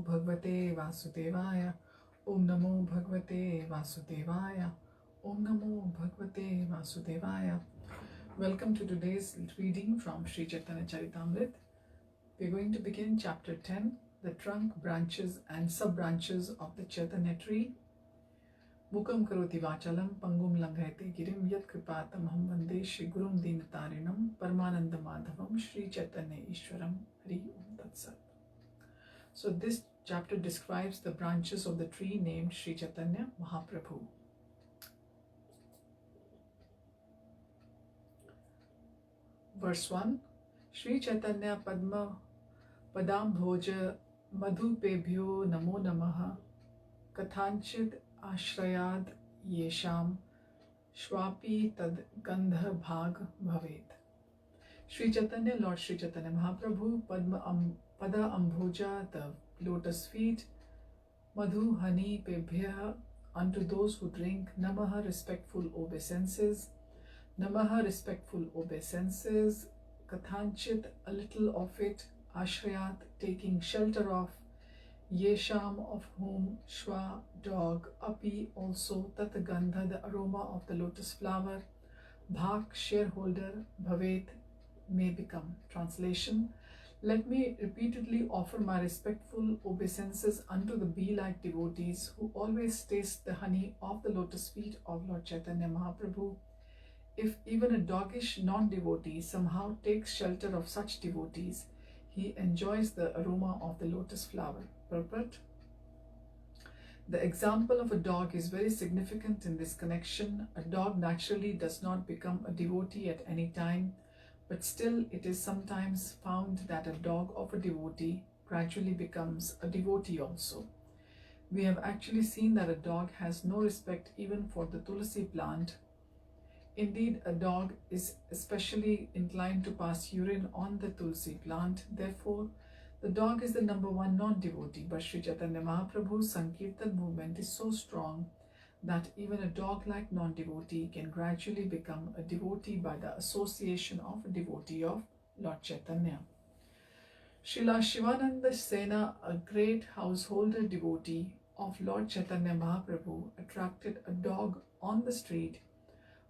Bhagavate Vasudevaya. Om Namo Bhagavate Vasudevaya. Om Namo Bhagavate Vasudevaya. Welcome to today's reading from Sri Chaitanya Charitamrit. We are going to begin chapter 10, the trunk, branches and sub-branches of the Chaitanya tree. Mukam karoti vachalam pangum langhayate girim yat kripatam ham vande Shri Gurum Dinatarinam Paramananda Madhavam Shri Chaitanya Ishwaram Hari Om Tat Sat. So this chapter describes the branches of the tree named Sri Chaitanya Mahaprabhu. Verse 1. Shri Chaitanya Padma Padam Bhoja Madhupebhyo Namo Namaha Kathanchid Ashrayad Yesham Shwapi Tad Gandha Bhag Bhavet. Sri Chaitanya, Lord Sri Chaitanya Mahaprabhu, Pada Ambhoja, the lotus feet, Madhu, honey, Pebhya, unto those who drink, Namaha, respectful obeisances, Namaha, respectful obeisances, Kathanchit, a little of it, Ashrayat, taking shelter of, Yesham, of whom, Shwa, dog, Api, also, Tatagandha, the aroma of the lotus flower, Bhak, shareholder, Bhavet, may become. Translation. Let me repeatedly offer my respectful obeisances unto the bee-like devotees who always taste the honey of the lotus feet of Lord Chaitanya Mahaprabhu. If even a doggish non-devotee somehow takes shelter of such devotees, he enjoys the aroma of the lotus flower. Purport. The example of a dog is very significant in this connection. A dog naturally does not become a devotee at any time, but still it is sometimes found that a dog of a devotee gradually becomes a devotee also. We have actually seen that a dog has no respect even for the tulsi plant. Indeed, a dog is especially inclined to pass urine on the tulsi plant. Therefore, the dog is the number one non-devotee. But Sri Chaitanya Mahaprabhu's Sankirtan movement is so strong that even a dog-like non-devotee can gradually become a devotee by the association of a devotee of Lord Chaitanya. Srila Shivananda Sena, a great householder devotee of Lord Chaitanya Mahaprabhu, attracted a dog on the street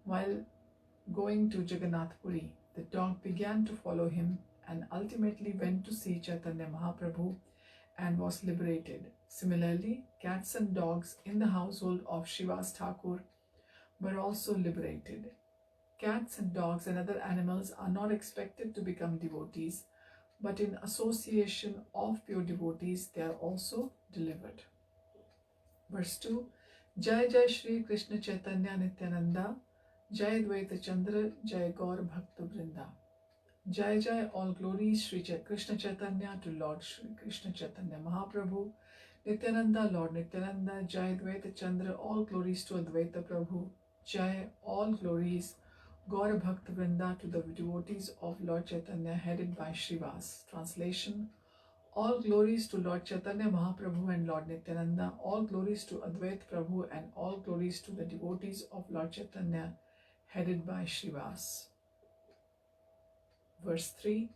while going to Jagannath Puri. The dog began to follow him and ultimately went to see Chaitanya Mahaprabhu and was liberated. Similarly, cats and dogs in the household of Srivas Thakur were also liberated. Cats and dogs and other animals are not expected to become devotees, but in association of pure devotees, they are also delivered. Verse 2. Jai Jai Shri Krishna Chaitanya Nityananda, Jai Dvaita Chandra, Jai Gaur Bhakta Vrinda. Jai Jai, all glories Shri Krishna Chaitanya to Lord Shri Krishna Chaitanya Mahaprabhu. Nityananda, Lord Nityananda. Jai Dvaita Chandra, all glories to Advaita Prabhu. Jai, all glories Gaur Bhakta Vrinda to the devotees of Lord Chaitanya headed by Srivas. Translation. All glories to Lord Chaitanya Mahaprabhu and Lord Nityananda. All glories to Advaita Prabhu and all glories to the devotees of Lord Chaitanya headed by Srivas. Verse 3.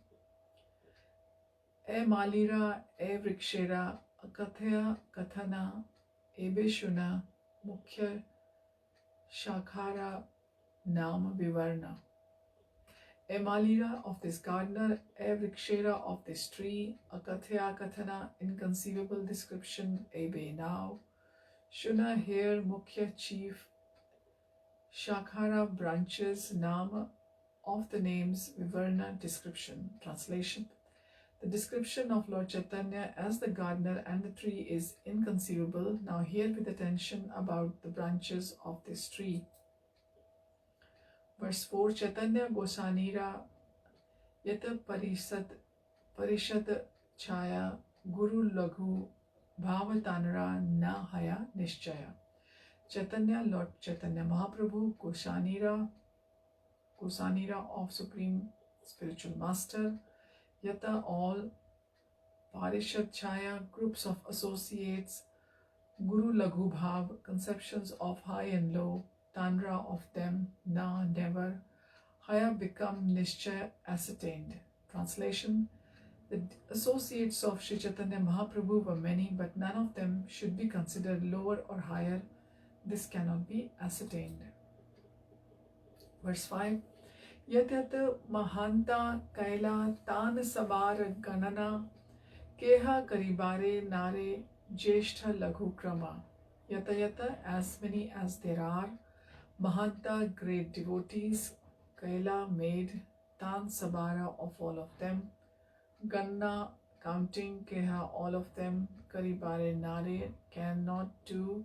E Malira, E Vrikshera, Akathya Kathana, Ebeshuna, Mukhya Shakhara, Nam Vivarna. E Malira of this gardener, E Vrikshera of this tree, Akathya Kathana, inconceivable description, Ebe now, Shuna here, Mukhya chief, Shakhara branches, Nam of the names, Vivarna description. Translation. The description of Lord Chaitanya as the gardener and the tree is inconceivable. Now hear with attention about the branches of this tree. Verse 4. Chaitanya Gosanira Yata Parishad Chaya Guru Laghu Bhavatanara Na Haya Nishchaya. Chaitanya, Lord Chaitanya Mahaprabhu, Gosanira of Supreme Spiritual Master, Yata, all, Parishad Chaya, groups of associates, Guru Laghu Bhav, conceptions of high and low, Tanra of them, Na, never, Haya become Nishchaya, ascertained. Translation. The associates of Sri Chaitanya Mahaprabhu were many, but none of them should be considered lower or higher. This cannot be ascertained. Verse 5. Yatyat mahanta kaila tan sabar ganana keha karibare nare jeshtha laghu krama. Yatayata, as many as there are, mahanta, great devotees, kaila, made, tan sabara, of all of them, ganna, counting, keha, all of them, karibare nare, cannot do,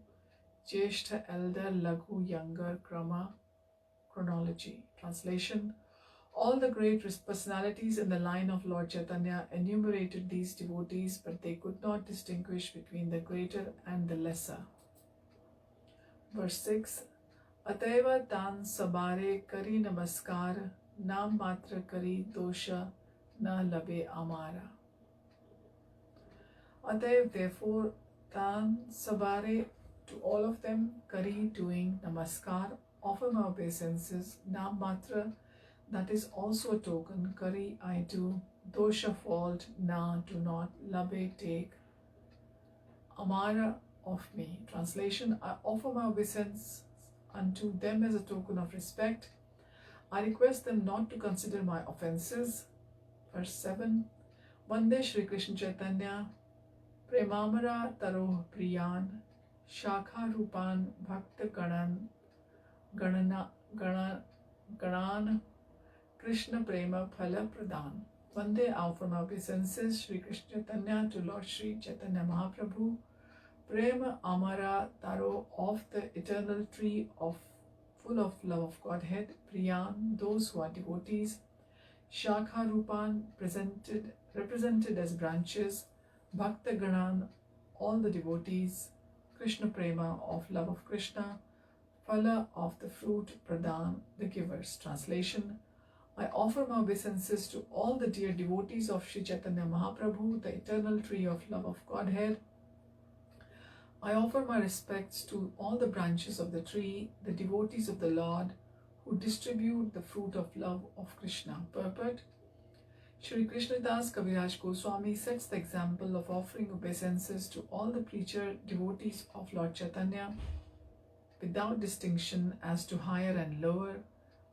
jeshtha, elder, laghu, younger, krama, chronology. Translation. All the great personalities in the line of Lord Chaitanya enumerated these devotees, but they could not distinguish between the greater and the lesser. Verse 6. Ateva tan sabare kari namaskar, nam matra kari dosha na labe amara. Atev, therefore, tan sabare, to all of them, kari, doing, namaskar, offer my obeisances, nam matra, that is also a token, kari, I do, dosha, fault, na, do not, labe, take, amara, of me. Translation. I offer my obeisance unto them as a token of respect. I request them not to consider my offenses. Verse 7. Vande Shri Krishna Chaitanya Premamara Taroh Priyan Shakha Rupan Bhakta Ganan Krishna Prema Phala Pradhan. Vande, I offer my obeisances Shri Krishna Chaitanya, to Lord Shri Chaitanya Mahaprabhu, Prema Amara Taro, of the eternal tree of full of love of Godhead, Priyan, those who are devotees, Shakha Rupan, represented as branches, Bhakta Ganan, all the devotees, Krishna Prema, of love of Krishna, Phala, of the fruit, Pradhan, the givers. Translation. I offer my obeisances to all the dear devotees of Sri Chaitanya Mahaprabhu, the eternal tree of love of Godhead. I offer my respects to all the branches of the tree, the devotees of the Lord, who distribute the fruit of love of Krishna. Purport. Shri Krishnadas Kaviraj Goswami sets the example of offering obeisances to all the preacher devotees of Lord Chaitanya without distinction as to higher and lower.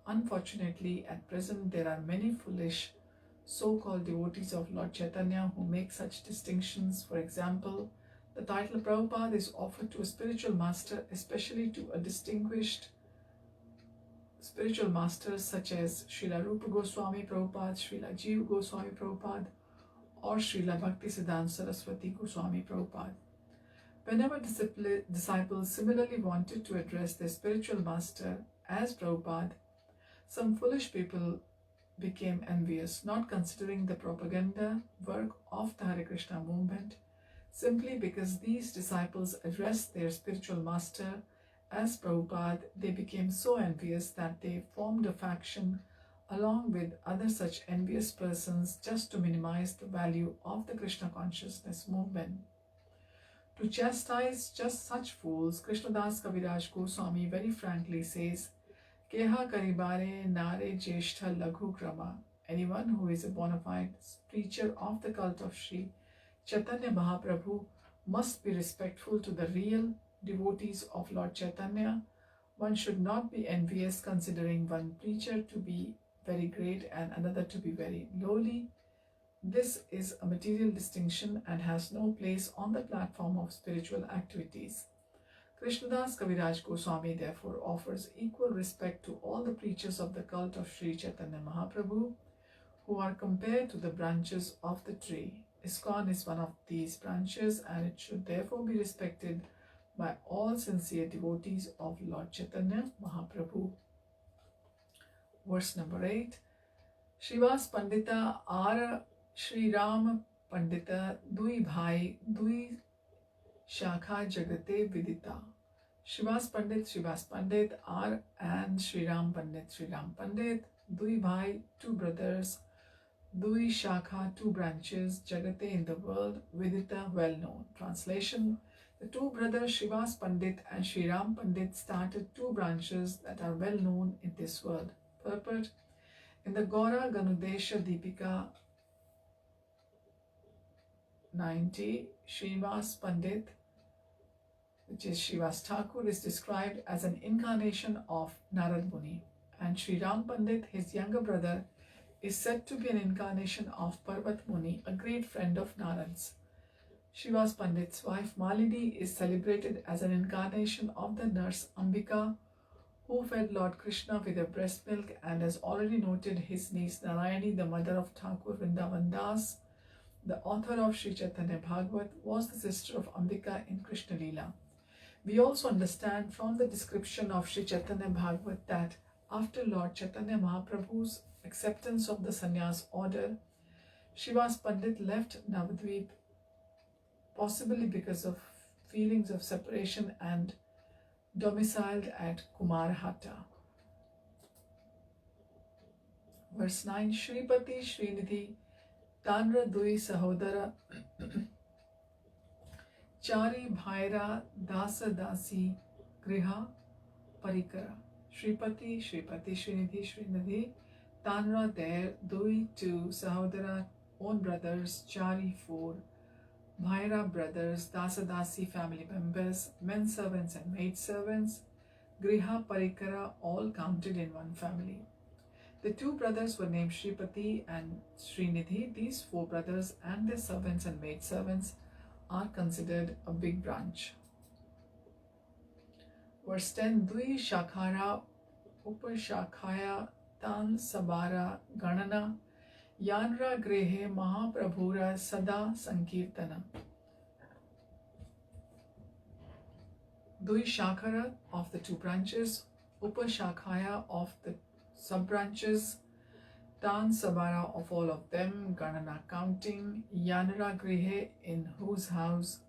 Unfortunately, at present there are many foolish so-called devotees of Lord Chaitanya who make such distinctions. For example, the title Prabhupada is offered to a spiritual master, especially to a distinguished spiritual masters such as Srila Rupa Goswami Prabhupada, Srila Jiva Goswami Prabhupada, or Srila Bhaktisiddhanta Saraswati Goswami Prabhupada. Whenever disciples similarly wanted to address their spiritual master as Prabhupada, some foolish people became envious, not considering the propaganda work of the Hare Krishna movement. Simply because these disciples addressed their spiritual master as Prabhupada, they became so envious that they formed a faction along with other such envious persons just to minimize the value of the Krishna consciousness movement. To chastise just such fools, Krishnadas Kaviraj Goswami very frankly says, Keha karibare nare jeshtha laghu krama. Anyone who is a bona fide preacher of the cult of Sri Chaitanya Mahaprabhu must be respectful to the real devotees of Lord Chaitanya. One should not be envious considering one preacher to be very great and another to be very lowly. This is a material distinction and has no place on the platform of spiritual activities. Krishnadas Kaviraj Goswami therefore offers equal respect to all the preachers of the cult of Sri Chaitanya Mahaprabhu who are compared to the branches of the tree. ISKCON is one of these branches and it should therefore be respected by all sincere devotees of Lord Chaitanya Mahaprabhu. Verse number 8. Srivas Pandita Ara Shri Ram Pandita Dui Bhai Dui Shakha Jagate Vidita. Srivas Pandit are and Shri Ram Pandit, Dui Bhai, two brothers, Dui Shakha, two branches, Jagate, in the world, Vidita, well known. Translation. The two brothers Srivas Pandit and Shri Ram Pandit started two branches that are well known in this world. Purport. In the Gaura Ganudesha Deepika 90, Srinivas Pandit, which is Srivas Thakur, is described as an incarnation of Narad Muni, and Sri Ram Pandit, his younger brother, is said to be an incarnation of Parvat Muni, a great friend of Narad's. Srivas Pandit's wife Malini is celebrated as an incarnation of the nurse Ambika, who fed Lord Krishna with her breast milk, and as already noted, his niece Narayani, the mother of Thakur Vrindavan Das, the author of Sri Chaitanya Bhagavat, was the sister of Ambika in Krishna Lila. We also understand from the description of Sri Chaitanya Bhagavat that after Lord Chaitanya Mahaprabhu's acceptance of the sannyas order, Srivas Pandit left Navadvip, possibly because of feelings of separation, and domiciled at Kumarhata. Verse 9, Shripati Srinidhi Tanra Dui Sahodara Chari Bhaira Dasa Dasi Griha Parikara. Shripati Srinidhi Srinidhi Tanra, there, Dui, two, Sahodara, own brothers, Chari, four, Bhaira, brothers, Dasadasi, family members, men servants and maid servants, Griha Parikara, all counted in one family. The two brothers were named Shripati and Srinidhi. These four brothers and their servants and maid servants are considered a big branch. Verse 10, Dui Shakhara Upashakhaya Tan Sabara Ganana Yanra Grehe Mahaprabhura Sada Sankirtana. Dui Shakhara of the two branches, Upashakhaya of the sub-branches, Tan Sabara of all of them, Ganana counting, Yanra Grihe in whose house,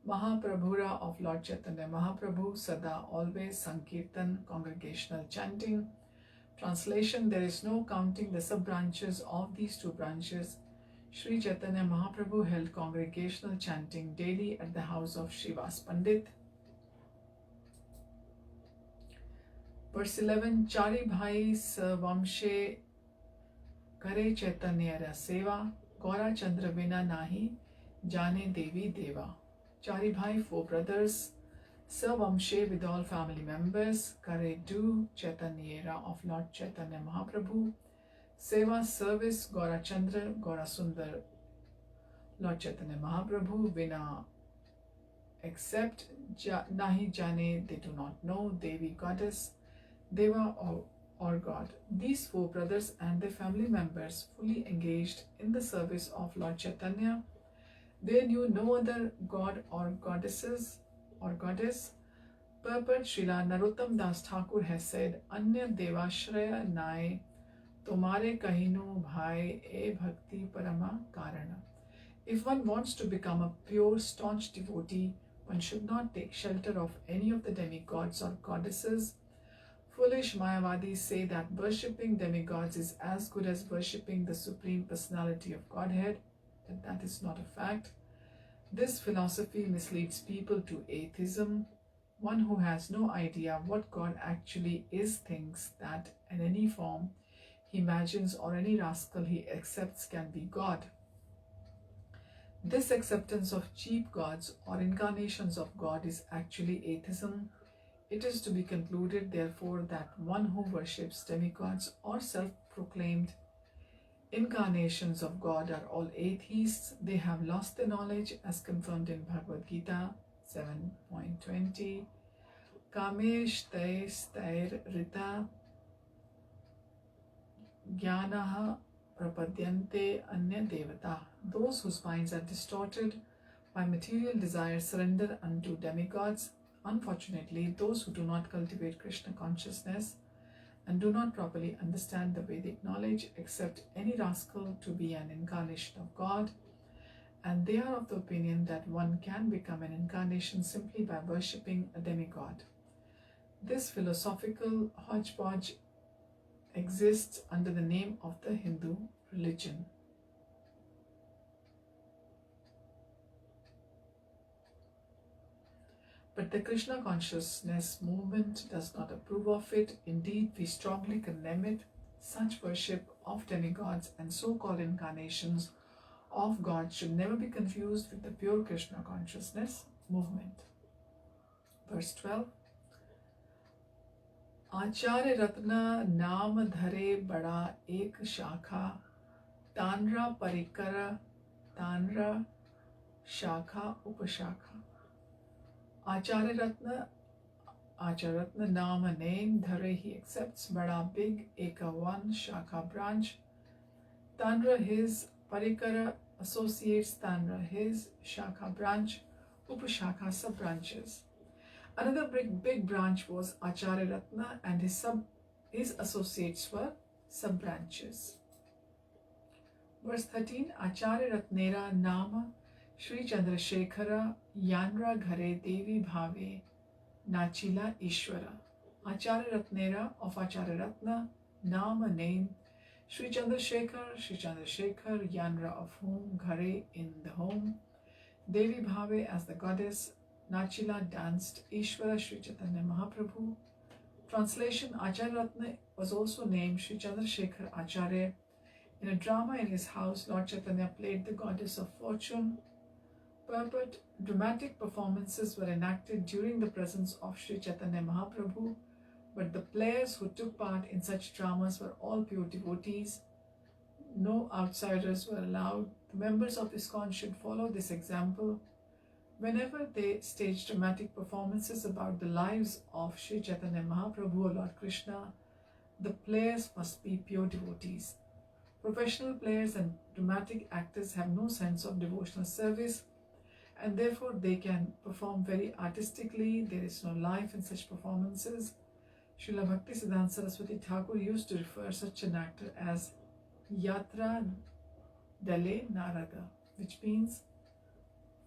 Mahaprabhura of Lord Chaitanya Mahaprabhu, Sada always, Sankirtan congregational chanting. Translation, there is no counting the sub-branches of these two branches. Sri Chaitanya Mahaprabhu held congregational chanting daily at the house of Srivas Pandit. Verse 11, Chari Bhai Savamshe Kare Chaitanya Ra Seva Gaura Chandra Vina Nahi Jane Devi Deva. Chari Bhai, four brothers, Savamshe with all family members, Kare do Chaitanya Ra of Lord Chaitanya Mahaprabhu, Seva service Gaura Chandra, Gaura Sundar, Lord Chaitanya Mahaprabhu, Vina except, Nahi Jane, they do not know, Devi goddess, Deva or God. These four brothers and their family members fully engaged in the service of Lord Chaitanya. They knew no other god or goddesses or goddess. Purport Srila Narottam Das Thakur has said, Anya Devashraya Nai Tomare Kahinu Bhai E Bhakti Parama Karana. If one wants to become a pure, staunch devotee, one should not take shelter of any of the demigods or goddesses. Foolish Mayavadis say that worshipping demigods is as good as worshipping the Supreme Personality of Godhead, but that is not a fact. This philosophy misleads people to atheism. One who has no idea what God actually is thinks that in any form he imagines or any rascal he accepts can be God. This acceptance of cheap gods or incarnations of God is actually atheism. It is to be concluded, therefore, that one who worships demigods or self-proclaimed incarnations of God are all atheists. They have lost their knowledge, as confirmed in Bhagavad Gita 7.20. Kamesh tais tair rita jnanaha prapadyante anya devata. Those whose minds are distorted by material desires surrender unto demigods. Unfortunately, those who do not cultivate Krishna consciousness and do not properly understand the Vedic knowledge accept any rascal to be an incarnation of God, and they are of the opinion that one can become an incarnation simply by worshipping a demigod. This philosophical hodgepodge exists under the name of the Hindu religion. But the Krishna consciousness movement does not approve of it. Indeed, we strongly condemn it. Such worship of demigods and so-called incarnations of God should never be confused with the pure Krishna consciousness movement. Verse 12. आचार्य रत्न नाम धरे बड़ा एक शाखा तानरा परिकर तानरा शाखा उपशाखा. Acharya Ratna Nama name Dhare he accepts Bada big Eka one Shaka branch. Tanra his Parikara associates Tanra his Shaka branch, Upashaka sub branches. Another big branch was Acharya Ratna and his associates were sub branches. Verse 13. Acharya Ratnera Nama Shri Chandrasekhara Yanra Ghare Devi Bhave Nachila Ishwara. Acharya Ratnera of Acharya Ratna, Nama name, Sri Chandrasekhar Yanra of whom, Ghare in the home, Devi Bhave as the goddess, Nachila danced, Ishwara Sri Chaitanya Mahaprabhu. Translation. Acharya Ratna was also named Sri Chandrasekhar Acharya. In a drama in his house, Lord Chaitanya played the goddess of fortune. Purport. Dramatic performances were enacted during the presence of Sri Chaitanya Mahaprabhu, but the players who took part in such dramas were all pure devotees. No outsiders were allowed. The members of ISKCON should follow this example. Whenever they stage dramatic performances about the lives of Sri Chaitanya Mahaprabhu or Lord Krishna, the players must be pure devotees. Professional players and dramatic actors have no sense of devotional service, and therefore they can perform very artistically. There is no life in such performances. Srila Bhaktisiddhanta Saraswati Thakur used to refer such an actor as Yatra Dale Narada, which means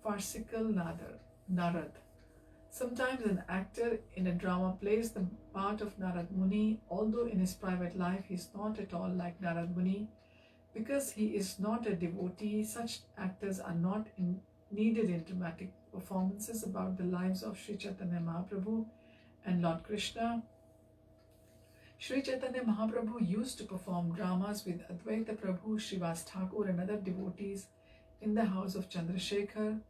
farcical Narad. Sometimes an actor in a drama plays the part of Narad Muni, although in his private life he is not at all like Narad Muni. Because he is not a devotee, such actors are not needed in dramatic performances about the lives of Sri Chaitanya Mahaprabhu and Lord Krishna. Sri Chaitanya Mahaprabhu used to perform dramas with Advaita Prabhu, Srivas Thakur and other devotees in the house of Chandrasekhar.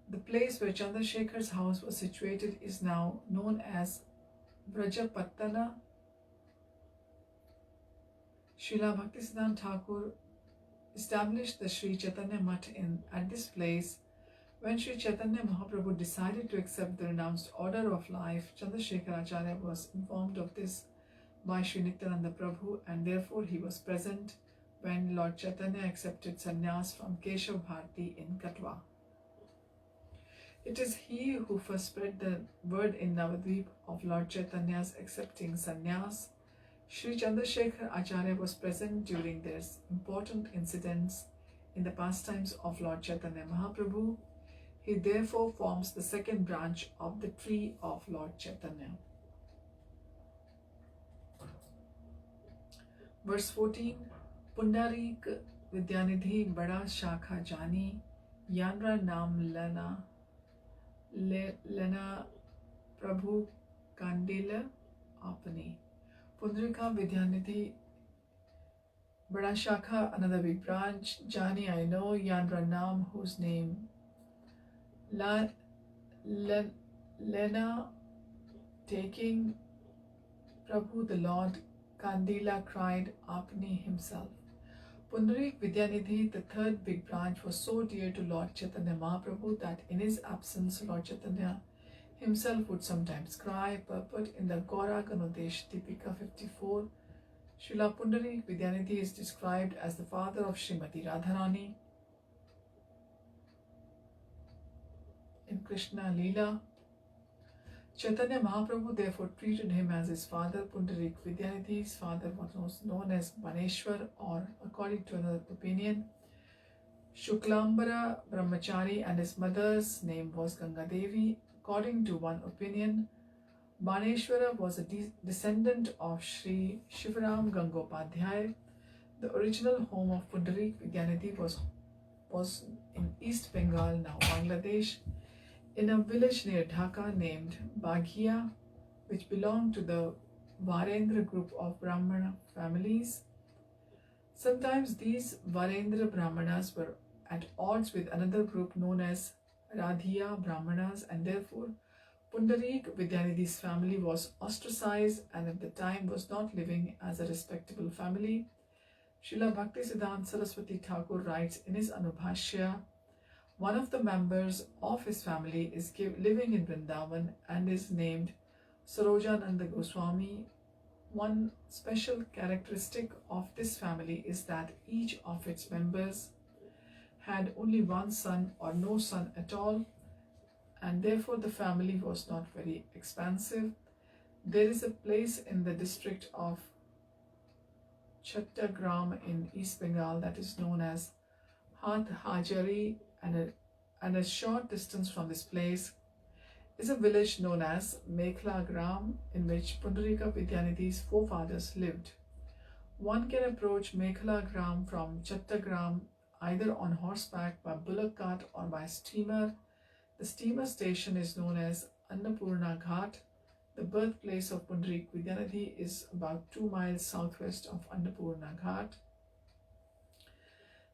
The place where Chandrasekhar's house was situated is now known as Brajapattana. Srila Bhaktisiddhanta Thakur established the Sri Chaitanya Math at this place. When Sri Chaitanya Mahaprabhu decided to accept the renounced order of life, Chandrasekhar Acharya was informed of this by Sri Nityananda Prabhu, and therefore he was present when Lord Chaitanya accepted sannyas from Keshav Bharati in Katwa. It is he who first spread the word in Navadvip of Lord Chaitanya's accepting sannyas. Sri Chandrasekhar Acharya was present during these important incidents in the pastimes of Lord Chaitanya Mahaprabhu. He therefore forms the second branch of the tree of Lord Chaitanya. Verse 14. Pundarik Vidyanidhi Bada Shakha Jani Yanra Nam Lena Prabhu Kandila Apani. Pundarika Vidyanidhi Bada Shakha, another big branch. Jani, I know. Yanra Nam, whose name Lena, taking Prabhu the Lord. Kandila cried Apni himself. Pundarik Vidyanidhi, the third big branch, was so dear to Lord Chaitanya Mahaprabhu that in his absence Lord Chaitanya himself would sometimes cry. Purport in the Gaura Ganodesh Deepika 54, Srila Pundarik Vidyanidhi is described as the father of Srimati Radharani in Krishna Lila. Chaitanya Mahaprabhu therefore treated him as his father. Pundarik Vidyanidhi's father was known as Baneshwar, or according to another opinion, Shuklambara Brahmachari, and his mother's name was Ganga Devi. According to one opinion, Baneshwara was a descendant of Sri Shivaram Gangopadhyay. The original home of Pundarik Vidyanidhi was in East Bengal, now Bangladesh, in a village near Dhaka named Baghia, which belonged to the Varendra group of Brahmana families. Sometimes these Varendra Brahmanas were at odds with another group known as Radhiya Brahmanas, and therefore Pundarik Vidyanidhi's family was ostracized and at the time was not living as a respectable family. Srila Bhaktisiddhanta Saraswati Thakur writes in his Anubhashya, one of the members of his family is living in Vrindavan and is named Sarojananda Goswami. One special characteristic of this family is that each of its members had only one son or no son at all, and therefore the family was not very expansive. There is a place in the district of Chattagram in East Bengal that is known as Hathhajari, and a short distance from this place is a village known as Mekhla Gram, in which Pundarika Vidyanidhi's forefathers lived. One can approach Mekhla Gram from Chattagram either on horseback, by bullock cart, or by steamer. The steamer station is known as Annapurna Ghat. The birthplace of Pundarik Vidyanidhi is about 2 miles southwest of Annapurna Ghat.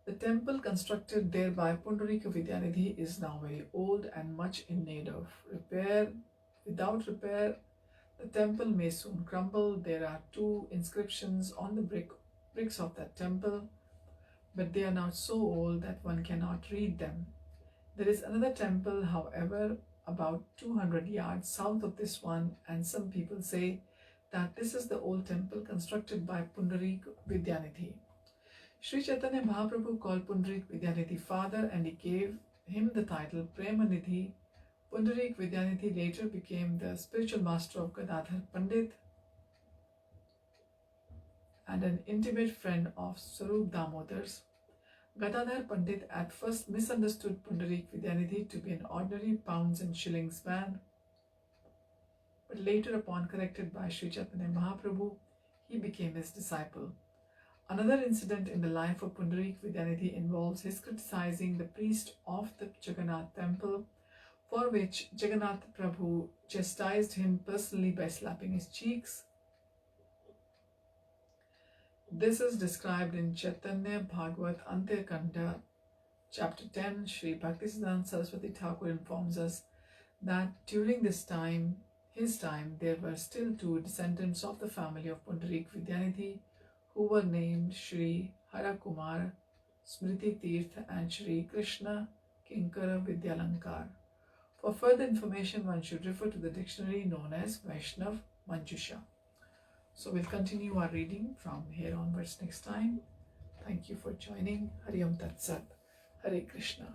The temple constructed there by Pundarika Vidyanidhi is now very old and much in need of repair. Without repair, the temple may soon crumble. There are 2 inscriptions on the bricks of that temple, but they are now so old that one cannot read them. There is another temple, however, about 200 yards south of this one, and some people say that this is the old temple constructed by Pundarik Vidyanidhi. Sri Chaitanya Mahaprabhu called Pundarik Vidyanidhi father, and he gave him the title Premanidhi. Pundarik Vidyanidhi later became the spiritual master of Gadadhar Pandit and an intimate friend of Sarup Damodar's. Gadadhar Pandit at first misunderstood Pundarik Vidyanidhi to be an ordinary pounds and shillings man, but later, upon corrected by Sri Chaitanya Mahaprabhu, he became his disciple. Another incident in the life of Pundarik Vidyanidhi involves his criticizing the priest of the Jagannath temple, for which Jagannath Prabhu chastised him personally by slapping his cheeks. This is described in Chaitanya Bhagavat Antyakanda, chapter 10. Sri Bhaktisiddhanta Saraswati Thakur informs us that during his time, there were still 2 descendants of the family of Pundarik Vidyanidhi who were named Sri Harakumar Smriti Tirth and Sri Krishna Kinkara Vidyalankar. For further information, one should refer to the dictionary known as Vaishnav Manjusha. So we'll continue our reading from here onwards next time. Thank you for joining. Hari Om Tat Sat. Hare Krishna.